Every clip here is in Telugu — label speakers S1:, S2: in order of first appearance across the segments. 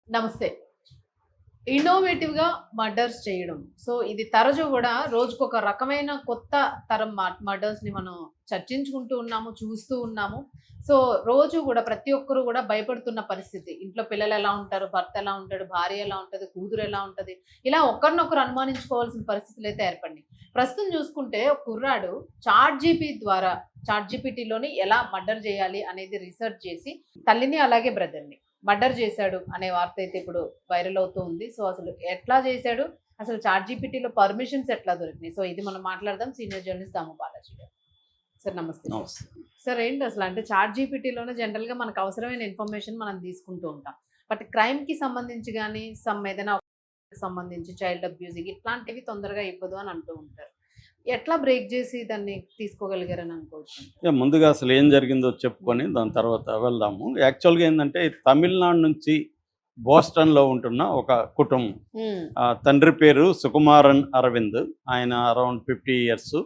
S1: నమస్తే. ఇన్నోవేటివ్‌గా మర్డర్స్ చేయడం. సో, ఇది తరచూ గూడా రోజుకొక రకమైన కొత్త తరం మర్డర్స్‌ని మనం చర్చించుకుంటూ ఉన్నాము, చూస్తూ ఉన్నాము. సో, రోజు గూడా ప్రతి ఒక్కరు గూడా భయపడుతున్న పరిస్థితి. ఇంట్లో పిల్లలెలా ఉంటారు, భర్త ఎలా ఉంటాడు, భార్య ఎలా ఉంటది, కూతురు ఎలా ఉంటది, ఇలా ఒకరినొకరు అనుమానించుకోవాల్సిన పరిస్థితులైతే ఏర్పడినాయి. ప్రస్తుతం చూసుకుంటే ఒక కుర్రాడు చాట్ జీపీటీలోని ఎలా మర్డర్ చేయాలి అనేది రిసర్చ్ చేసి తల్లిని అలాగే బ్రదర్‌ని మర్డర్ చేశాడు అనే వార్త అయితే ఇప్పుడు వైరల్ అవుతూ ఉంది. సో, అసలు ఎట్లా చేశాడు? అసలు చాట్‌జీపీటీలో పర్మిషన్స్ ఎట్లా దొరికినాయి? సో, ఇది మనం మాట్లాడదాం. సీనియర్ జర్నలిస్ట్ దాము బాలాజీ గారు. సార్ నమస్తే సార్.
S2: నమస్తే.
S1: సార్ ఏంటి అసలు అంటే చాట్‌జీపీటీలోనే జనరల్‌గా మనకు అవసరమైన ఇన్ఫర్మేషన్ మనం తీసుకుంటూ ఉంటాం. బట్ క్రైమ్‌కి సంబంధించి గాని ఏదైనా సంబంధించి చైల్డ్ అబ్యూజింగ్ ఇట్లాంటివి తొందరగా ఇవ్వదు అని అంటూ ఉంటారు. ఎట్లా బ్రేక్ చేసి దాన్ని తీసుకోగలిగారని అనుకోవచ్చు?
S2: ముందుగా అసలు ఏం జరిగిందో చెప్పుకొని దాని తర్వాత వెళ్దాము. యాక్చువల్‌గా ఏందంటే తమిళనాడు నుంచి బోస్టన్‌లో ఉంటున్న ఒక కుటుంబం. తండ్రి పేరు సుకుమారన్ అరవింద్. ఆయన అరౌండ్ 50 ఇయర్స్.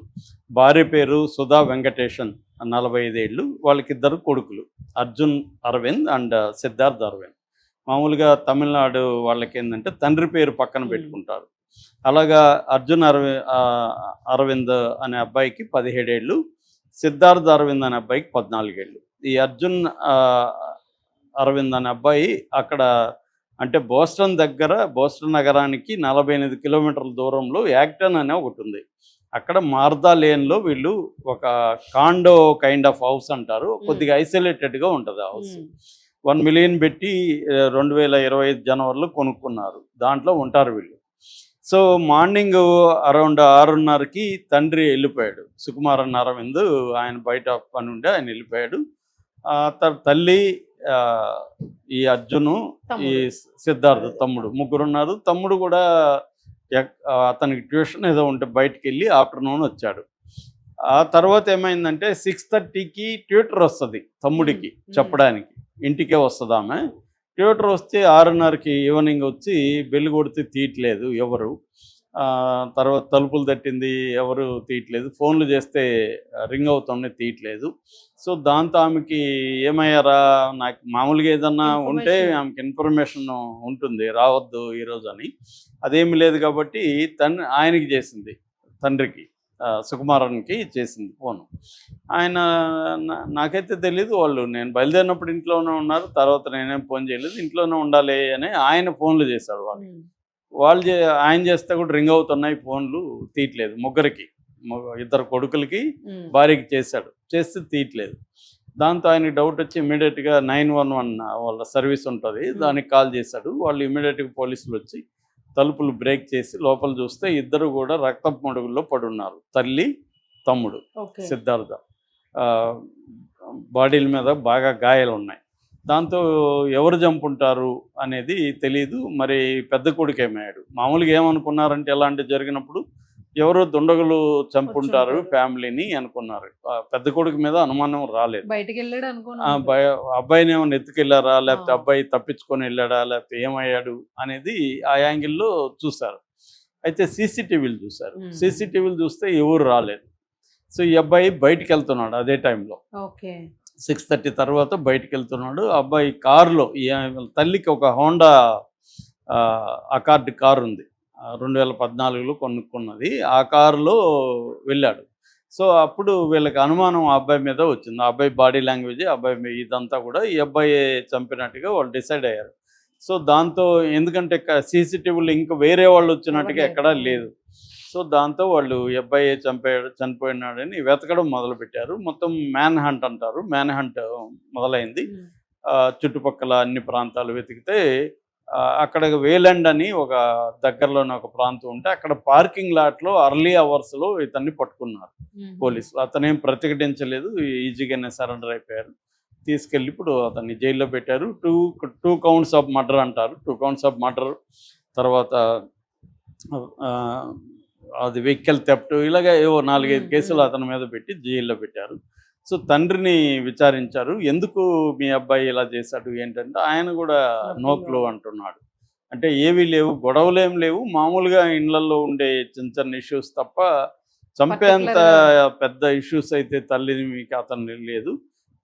S2: భార్య పేరు సుధా వెంకటేషన్ 45 ఏళ్ళు. వాళ్ళకిద్దరు కొడుకులు అర్జున్ అరవింద్ అండ్ సిద్ధార్థ్ అరవింద్. మామూలుగా తమిళనాడు వాళ్ళకేందంటే తండ్రి పేరు పక్కన పెట్టుకుంటారు. అలాగా అర్జున్ అరవింద్ అనే అబ్బాయికి 17 ఏళ్ళు, సిద్ధార్థ్ అరవింద్ అనే అబ్బాయికి 14 ఏళ్ళు. ఈ అర్జున్ అరవింద్ అనే అబ్బాయి అక్కడ అంటే బోస్టన్ నగరానికి 48 కిలోమీటర్ల దూరంలో యాక్టన్ అనే ఒకటి ఉంది. అక్కడ మార్దా లేన్లో వీళ్ళు ఒక కాండో కైండ్ ఆఫ్ హౌస్ అంటారు, కొద్దిగా ఐసోలేటెడ్గా ఉంటుంది ఆ హౌస్. 1 మిలియన్ పెట్టి 2025 జనవరిలో కొనుక్కున్నారు. దాంట్లో ఉంటారు వీళ్ళు. సో మార్నింగ్ అరౌండ్ 6:30కి తండ్రి వెళ్ళిపోయాడు. సుకుమారన్ అరవింద్ ఆయన బయట పని ఉండే ఆయన వెళ్ళిపోయాడు. తల్లి, ఈ అర్జును, ఈ సిద్ధార్థ్ తమ్ముడు ముగ్గురున్నారు. తమ్ముడు కూడా అతనికి ట్యూషన్ ఏదో ఉంటే బయటికి వెళ్ళి ఆఫ్టర్నూన్ వచ్చాడు. ఆ తర్వాత ఏమైందంటే 6:30కి ట్యూటర్ వస్తుంది తమ్ముడికి చెప్పడానికి. ఇంటికే వస్తుంది ఆమె. ట్యూటర్ వస్తే 6:30కి ఈవినింగ్ వచ్చి బెల్ కొడితే తీయట్లేదు ఎవరు. తర్వాత తలుపులు తట్టింది, ఎవరు తీయట్లేదు. ఫోన్లు చేస్తే రింగ్ అవుతుంది, తీయట్లేదు. సో దాంతో ఆమెకి ఏమయ్యారా, నాకు మామూలుగా ఏదన్నా ఉంటే ఆమెకి ఇన్ఫర్మేషన్ ఉంటుంది రావద్దు ఈరోజు అని. అదేమి లేదు కాబట్టి ఆయనకి చేసింది, తండ్రికి సుకుమారన్కి చేసింది ఫోను. ఆయన నాకైతే తెలీదు, వాళ్ళు నేను బయలుదేరినప్పుడు ఇంట్లోనే ఉన్నారు, తర్వాత నేనేం ఫోన్ చేయలేదు, ఇంట్లోనే ఉండాలి అని ఆయన ఫోన్లు చేశాడు. ఆయన చేస్తే కూడా రింగ్ అవుతున్నాయి, ఫోన్లు తీయట్లేదు. ముగ్గురికి, ఇద్దరు కొడుకులకి భార్యకి చేశాడు, చేస్తే తీయట్లేదు. దాంతో ఆయనకి డౌట్ వచ్చి ఇమీడియట్గా 911 వాళ్ళ సర్వీస్ ఉంటుంది, దానికి కాల్ చేశాడు. వాళ్ళు ఇమీడియట్గా పోలీసులు వచ్చి తలుపులు బ్రేక్ చేసి లోపల చూస్తే ఇద్దరు కూడా రక్తపు మడుగుల్లో పడున్నారు. తల్లి, తమ్ముడు సిద్ధార్థ. బాడీల మీద బాగా గాయాలు ఉన్నాయి. దాంతో ఎవరు చంపుంటారు అనేది తెలియదు. మరి పెద్ద కొడుకు ఏమయ్యాడు. మామూలుగా ఏమనుకున్నారంటే ఎలాంటి జరిగినప్పుడు ఎవరో దుండగులు చంపుంటారు ఫ్యామిలీని అనుకున్నారు. పెద్ద కొడుకు మీద అనుమానం రాలేదు. అబ్బాయిని ఏమైనా ఎత్తుకెళ్ళారా, లేకపోతే అబ్బాయి తప్పించుకొని వెళ్ళాడా, లేకపోతే ఏమయ్యాడు అనేది ఆ యాంగిల్లో చూశారు. అయితే సీసీటీవీలు చూశారు. సీసీటీవీలు చూస్తే ఎవరు రాలేదు. సో ఈ అబ్బాయి బయటికి వెళ్తున్నాడు అదే టైంలో. 6:30 తర్వాత బయటికి వెళ్తున్నాడు. అబ్బాయి కారులో, తల్లికి ఒక హోండా అకార్డ్ కారు ఉంది, 2014లో కొనుక్కున్నది. ఆ కారులో వెళ్ళాడు. సో అప్పుడు వీళ్ళకి అనుమానం ఆ అబ్బాయి మీద వచ్చింది. ఆ అబ్బాయి బాడీ లాంగ్వేజ్, అబ్బాయి ఇదంతా కూడా ఈ అబ్బాయి చంపినట్టుగా వాళ్ళు డిసైడ్ అయ్యారు. సో దాంతో ఎందుకంటే సీసీటీవీలో ఇంకా వేరే వాళ్ళు వచ్చినట్టుగా ఎక్కడా లేదు. సో దాంతో వాళ్ళు ఈ అబ్బాయి చనిపోయినాడని వెతకడం మొదలుపెట్టారు. మొత్తం మ్యాన్ హంట్ అంటారు, మ్యాన్ హంట్ మొదలైంది. చుట్టుపక్కల అన్ని ప్రాంతాలు వెతికితే అక్కడ వేలండ్ అని ఒక దగ్గరలోనే ఒక ప్రాంతం ఉంటే అక్కడ పార్కింగ్ లాట్లో అర్లీ అవర్స్లో ఇతన్ని పట్టుకున్నారు పోలీసులు. అతనేం ప్రతిఘటించలేదు, ఈజీగానే సరెండర్ అయిపోయారు. తీసుకెళ్ళి ఇప్పుడు అతన్ని జైల్లో పెట్టారు. టూ కౌంట్స్ ఆఫ్ మర్డర్ అంటారు. 2 counts ఆఫ్ మర్డర్, తర్వాత అది వెహికల్ థెఫ్ట్, ఇలాగ ఏవో 4-5 కేసులు అతని మీద పెట్టి జైల్లో పెట్టారు. సో తండ్రిని విచారించారు, ఎందుకు మీ అబ్బాయి ఇలా చేశాడు ఏంటంటే ఆయన కూడా నో క్లూ అంటున్నాడు. అంటే ఏవీ లేవు, గొడవలేం లేవు, మామూలుగా ఇళ్లలో ఉండే చిన్న ఇష్యూస్ తప్ప చంపేంత పెద్ద ఇష్యూస్ అయితే తల్లిని మీకు అతను లేదు.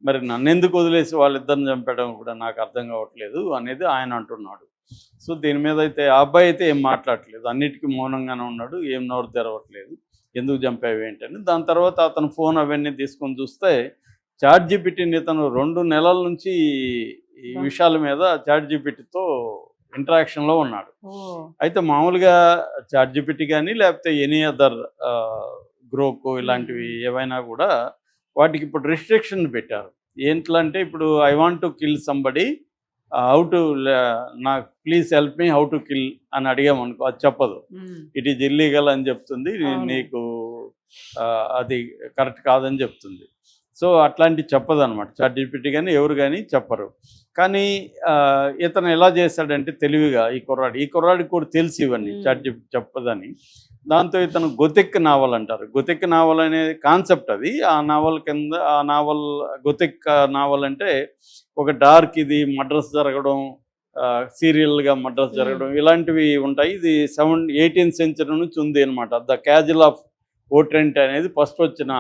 S2: మరి నన్ను ఎందుకు వదిలేసి వాళ్ళిద్దరిని చంపడం కూడా నాకు అర్థం కావట్లేదు అనేది ఆయన అంటున్నాడు. సో దీని మీద అయితే ఆ అబ్బాయి అయితే ఏం మాట్లాడట్లేదు, అన్నిటికీ మౌనంగానే ఉన్నాడు, ఏం నోరు తెరవట్లేదు, ఎందుకు చంపావు ఏంటని. దాని తర్వాత అతను ఫోన్ అవన్నీ తీసుకొని చూస్తే చాట్‌జీపీటీని ఇతను 2 నెలల నుంచి ఈ విషయాల మీద చాట్‌జీపీటీతో ఇంటరాక్షన్‌లో ఉన్నాడు.
S1: ఓహ్!
S2: అయితే మామూలుగా చాట్‌జీపీటీ గాని లేకపోతే ఎనీ అదర్ గ్రోకో ఇలాంటివి ఏవైనా కూడా వాటికి ఇప్పుడు రిస్ట్రిక్షన్ పెట్టారు. ఏంట్లంటే ఇప్పుడు I want to kill somebody how to నాకు please help me how to kill అని అడిగామనుకో అది చెప్పదు. ఇట్ ఈజ్ ఇల్లీగల్ అని చెప్తుంది, నీకు అది కరెక్ట్ కాదని చెప్తుంది. సో అట్లాంటివి చెప్పదన్నమాట చాట్‌జీపీటీ కానీ ఎవరు కానీ చెప్పరు. కానీ ఇతను ఎలా చేశాడంటే తెలివిగా ఈ కుర్రాడికి కూడా తెలిసి ఇవన్నీ చాట్‌జీపీటీ చెప్పదని. దాంతో ఇతను గొతిక్ నావల్ అంటారు. గొతిక్ నావల్ అనే కాన్సెప్ట్ అది. ఆ నావల్ కింద గొతిక్ నావల్ అంటే ఒక డార్క్ ఇది మర్డర్స్ జరగడం, సీరియల్గా మర్డర్స్ జరగడం ఇలాంటివి ఉంటాయి. ఇది 18th సెంచరీ నుంచి ఉంది అనమాట. ద క్యాజిల్ ఆఫ్ ఓట్రెంట్ అనేది ఫస్ట్ వచ్చిన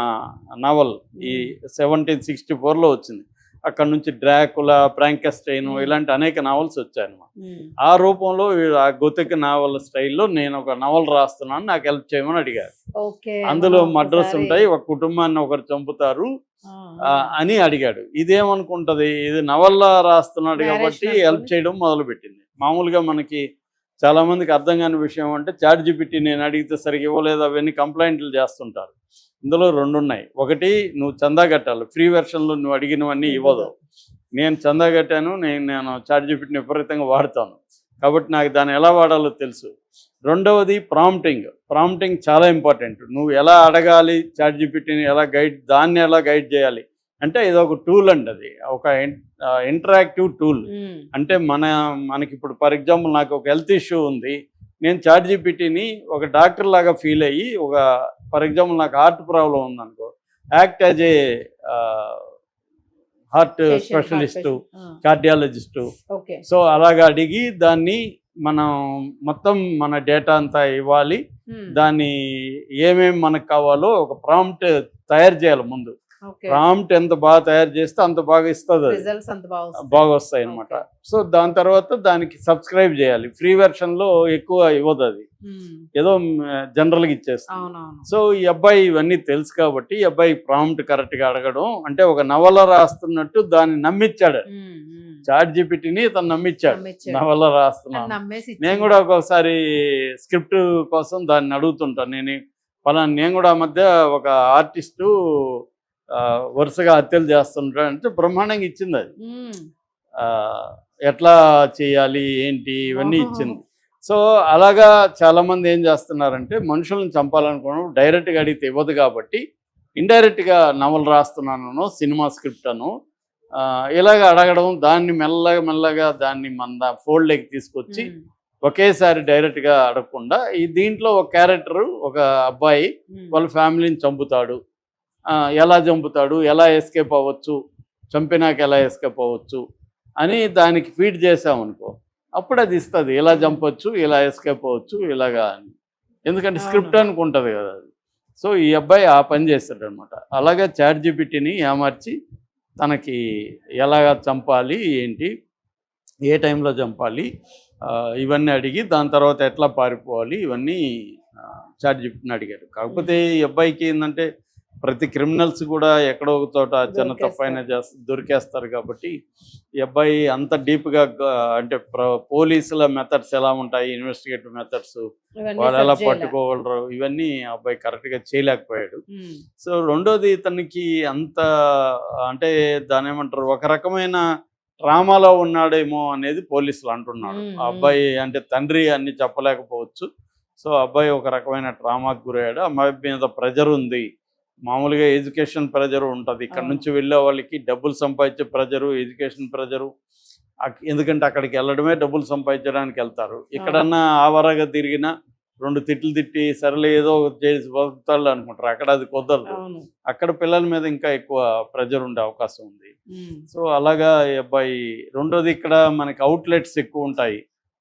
S2: నావల్ ఈ 1764లో వచ్చింది. అక్కడ నుంచి డ్రాకులా, ఫ్రాంకెన్‌స్టైన్ ఇలాంటి అనేక నావల్స్ వచ్చాయన్నమాట. ఆ రూపంలో ఆ గొతిక్ నావల్ స్టైల్లో నేను ఒక నవల్ రాస్తున్నాను, నాకు హెల్ప్ చేయమని అడిగారు. అందులో మర్డర్స్ ఉంటాయి, ఒక కుటుంబాన్ని ఒకరు చంపుతారు అని అడిగాడు. ఇదేమనుకుంటది, ఇది నవల్లా రాస్తున్నాడు కాబట్టి హెల్ప్ చేయడం మొదలుపెట్టింది. మామూలుగా మనకి చాలా మందికి అర్థం కాని విషయం అంటే చాట్‌జీపీటీ నేను అడిగితే సరిగ్గా ఇవ్వలేదు అవన్నీ కంప్లైంట్లు చేస్తుంటారు. ఇందులో 2 ఉన్నాయి. ఒకటి, నువ్వు చందా కట్టాలి, ఫ్రీ వెర్షన్లో నువ్వు అడిగినవన్నీ ఇవ్వదు. నేను చందా కట్టాను, నేను చాట్‌జీపీటీని విపరీతంగా వాడతాను కాబట్టి నాకు దాన్ని ఎలా వాడాలో తెలుసు. రెండవది ప్రాంప్టింగ్ చాలా ఇంపార్టెంట్. నువ్వు ఎలా అడగాలి చాట్‌జీపీటీని, దాన్ని ఎలా గైడ్ చేయాలి అంటే ఇది ఒక టూల్ అండి, అది ఒక ఇంటరాక్టివ్ టూల్. అంటే మనకి ఇప్పుడు ఫర్ ఎగ్జాంపుల్ నాకు ఒక హెల్త్ ఇష్యూ ఉంది, నేను చాట్‌జీపీటీని ఒక డాక్టర్ లాగా ఫీల్ అయ్యి ఫర్ ఎగ్జాంపుల్ నాకు హార్ట్ ప్రాబ్లం ఉందనుకో, act as a heart specialist, cardiologist. So అలాగా అడిగి దాన్ని మనం మొత్తం మన డేటా అంతా ఇవ్వాలి, దాన్ని ఏమేమి మనకు కావాలో ఒక ప్రాంప్ట్ తయారు చేయాలి ముందు. ప్రాంప్ట్ ఎంత బాగా తయారు చేస్తే అంత బాగా ఇస్తుంది, బాగా వస్తాయి అనమాట. సో దాని తర్వాత దానికి సబ్స్క్రైబ్ చేయాలి. ఫ్రీ వెర్షన్లో ఎక్కువ ఇవ్వదు, అది ఏదో జనరల్గా ఇచ్చేస్తుంది. సో ఈ అబ్బాయి ఇవన్నీ తెలుసు కాబట్టి ఈ అబ్బాయి ప్రాంప్ట్ కరెక్ట్గా అడగడం, అంటే ఒక నవల రాస్తున్నట్టు దాన్ని నమ్మించాడు. చాట్‌జీపీటీని తను నమ్మించాడు, నవల రాస్తున్నాను. నేను కూడా ఒక్కొక్కసారి స్క్రిప్ట్ కోసం దాన్ని అడుగుతుంటాను. నేను కూడా ఆ మధ్య ఒక ఆర్టిస్టు వరుసగా హత్యలు చేస్తుంటాడు అంటే బ్రహ్మాండంగా ఇచ్చింది, అది ఎట్లా చేయాలి ఏంటి ఇవన్నీ ఇచ్చింది. సో అలాగా చాలామంది ఏం చేస్తున్నారంటే మనుషులను చంపాలనుకోవడం డైరెక్ట్గా అడిగితే ఇవ్వదు కాబట్టి ఇండైరెక్ట్గా నవల రాస్తున్నాను, సినిమా స్క్రిప్ట్ అను ఇలాగ అడగడం, దాన్ని మెల్లగా దాన్ని మన ఫోల్డ్లోకి తీసుకొచ్చి ఒకేసారి డైరెక్ట్గా అడగకుండా దీంట్లో ఒక క్యారెక్టరు, ఒక అబ్బాయి వాళ్ళ ఫ్యామిలీని చంపుతాడు, ఎలా చంపుతాడు, ఎలా ఎస్కేప్ అవ్వచ్చు, చంపినాక ఎలా ఎస్కేప్ అవ్వచ్చు అని దానికి ఫీడ్ చేసామనుకో అప్పుడు అది ఇస్తుంది, ఎలా చంపొచ్చు, ఎలా ఎస్కేప్ అవ్వచ్చు ఇలాగా అని. ఎందుకంటే స్క్రిప్ట్ అనుకుంటుంది కదా అది. సో ఈ అబ్బాయి ఆ పని చేస్తాడు అనమాట. అలాగే చాట్‌జీపీటీని ఏమార్చి తనకి ఎలాగా చంపాలి ఏంటి, ఏ టైంలో చంపాలి ఇవన్నీ అడిగి దాని తర్వాత ఎట్లా పారిపోవాలి ఇవన్నీ చాట్‌జీపీటీని అడిగాడు. కాకపోతే ఈ అబ్బాయికి ఏంటంటే ప్రతి క్రిమినల్స్ కూడా ఎక్కడో ఒక చోట చిన్న తప్పైనా దొరికేస్తారు కాబట్టి ఈ అబ్బాయి అంత డీప్గా అంటే పోలీసుల మెథడ్స్ ఎలా ఉంటాయి, ఇన్వెస్టిగేటివ్ మెథడ్స్ వాళ్ళు ఎలా పట్టుకోగలరు ఇవన్నీ అబ్బాయి కరెక్ట్గా చేయలేకపోయాడు. సో రెండోది ఇతనికి అంత అంటే దాని ఏమంటారు ఒక రకమైన ట్రామాలో ఉన్నాడేమో అనేది పోలీసులు అంటున్నాడు. ఆ అబ్బాయి అంటే తండ్రి అన్ని చెప్పలేకపోవచ్చు. సో అబ్బాయి ఒక రకమైన ట్రామాకు గురయ్యాడు. అమ్మాయి మీద ప్రెజర్ ఉంది, మామూలుగా ఎడ్యుకేషన్ ప్రెజర్ ఉంటుంది, ఇక్కడ నుంచి వెళ్ళే వాళ్ళకి డబ్బులు సంపాదించే ప్రెజరు, ఎడ్యుకేషన్ ప్రెజరు. ఎందుకంటే అక్కడికి వెళ్ళడమే డబ్బులు సంపాదించడానికి వెళ్తారు. ఇక్కడన్నా ఆవరగా తిరిగినా 2 తిట్లు తిట్టి సరేలే ఏదో చేసి బతుకుతాడు అనుకుంటారు, అక్కడ అది కుదరదు. అక్కడ పిల్లల మీద ఇంకా ఎక్కువ ప్రెజర్ ఉండే అవకాశం ఉంది. సో అలాగా ఈ అబ్బాయి రెండోది ఇక్కడ మనకి అవుట్లెట్స్ ఎక్కువ ఉంటాయి.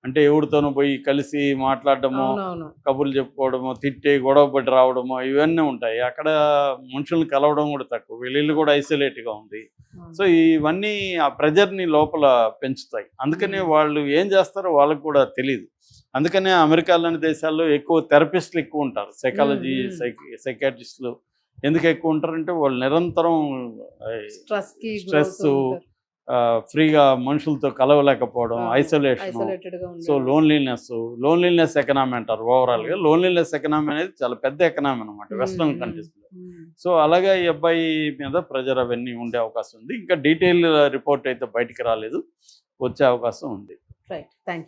S2: అంటే ఎవరితోనూ పోయి కలిసి మాట్లాడడము,
S1: అవునవును.
S2: కబుర్లు చెప్పుకోవడము, తిట్టి గొడవ పడి రావడము ఇవన్నీ ఉంటాయి. అక్కడ మనుషుల్ని కలవడం కూడా తక్కువ. వీళ్ళు కూడా ఐసోలేట్‌గా ఉంది. సో, ఇవన్నీ ఆ ప్రెజర్‌ని లోపల పెంచుతాయి. అందుకనే వాళ్ళు ఏం చేస్తారో వాళ్ళకి కూడా తెలీదు. అందుకనే అమెరికా లాంటి దేశాల్లో ఎక్కువ థెరపిస్టులు ఎక్కువ ఉంటారు. సైకాలజీ, సైకియాట్రిస్టులు ఎందుకు ఎక్కువ ఉంటారంటే వాళ్ళు నిరంతరం
S1: స్ట్రెస్‌కి
S2: స్ట్రెస్సు, ఫ్రీగా మనుషులతో కలవలేకపోవడం, ఐసోలేషను.
S1: ఐసోలేటెడ్‌గా
S2: సో, లోన్లీనెస్ ఎకనామీ అంటారు ఓవరాల్‌గా. లోన్లీనెస్ ఎకనామీ అనేది చాలా పెద్ద ఎకనామీ అనమాట వెస్టర్న్ కంట్రీస్‌లో. సో, అలాగా ఈ అబ్బాయి మీద ప్రెజర్ అవన్నీ ఉండే అవకాశం ఉంది. ఇంకా డీటెయిల్ రిపోర్ట్ అయితే బయటికి రాలేదు. వచ్చే అవకాశం ఉంది.
S1: రైట్. Thank you.